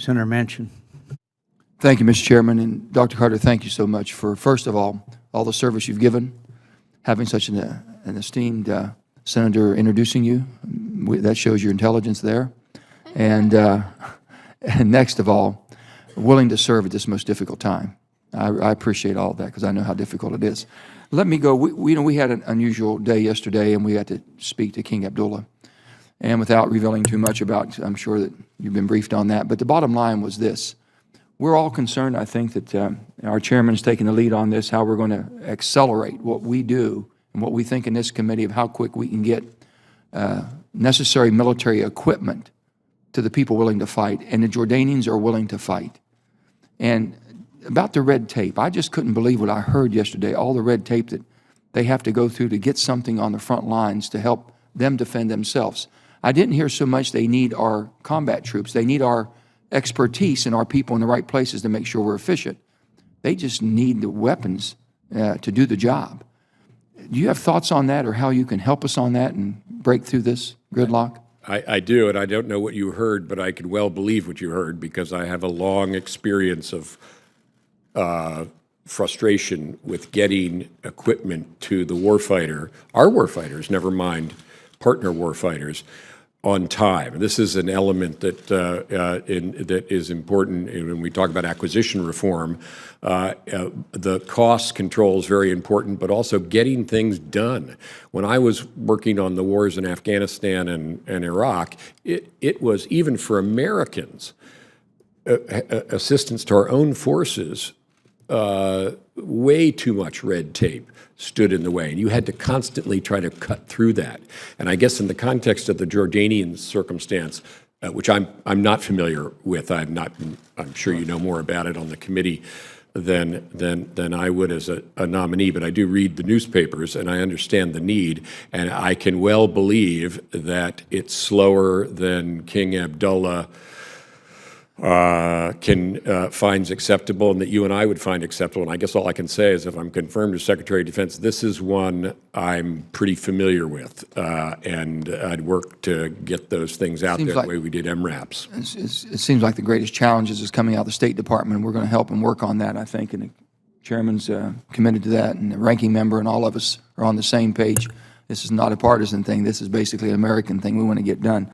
Senator Manchin. Thank you, Mr. Chairman. And Dr. Carter, thank you so much for, first of all the service you've given, having such an esteemed senator introducing you. That shows your intelligence there. And next of all, willing to serve at this most difficult time. I appreciate all of that because I know how difficult it is. Let me go. We had an unusual day yesterday, and we got to speak to King Abdullah. And without revealing too much about, I'm sure that you've been briefed on that, but the bottom line was this. We're all concerned, I think, that our chairman is taking the lead on this, how we're going to accelerate what we do and what we think in this committee of how quick we can get necessary military equipment to the people willing to fight, and the Jordanians are willing to fight. And about the red tape, I just couldn't believe what I heard yesterday, all the red tape that they have to go through to get something on the front lines to help them defend themselves. I didn't hear so much they need our combat troops. They need our expertise and our people in the right places to make sure we're efficient. They just need the weapons to do the job. Do you have thoughts on that or how you can help us on that and break through this gridlock? I do, and I don't know what you heard, but I could well believe what you heard because I have a long experience of frustration with getting equipment to the warfighter, our warfighters, never mind partner warfighters, on time. This is an element that that is important when we talk about acquisition reform. The cost control is very important, but also getting things done. When I was working on the wars in Afghanistan and Iraq, it was, even for Americans, assistance to our own forces, way too much red tape stood in the way, and you had to constantly try to cut through that. And I guess in the context of the Jordanian circumstance, which I'm not familiar with, I'm sure you know more about it on the committee than I would as a nominee, but I do read the newspapers and I understand the need, and I can well believe that it's slower than King Abdullah finds acceptable and that you and I would find acceptable. And I guess all I can say is if I'm confirmed as Secretary of Defense, this is one I'm pretty familiar with, and I'd work to get those things out there the way we did MRAPs. It seems like the greatest challenge is coming out of the State Department, and we're going to help and work on that, I think, and the Chairman's committed to that, and the ranking member and all of us are on the same page. This is not a partisan thing. This is basically an American thing we want to get done.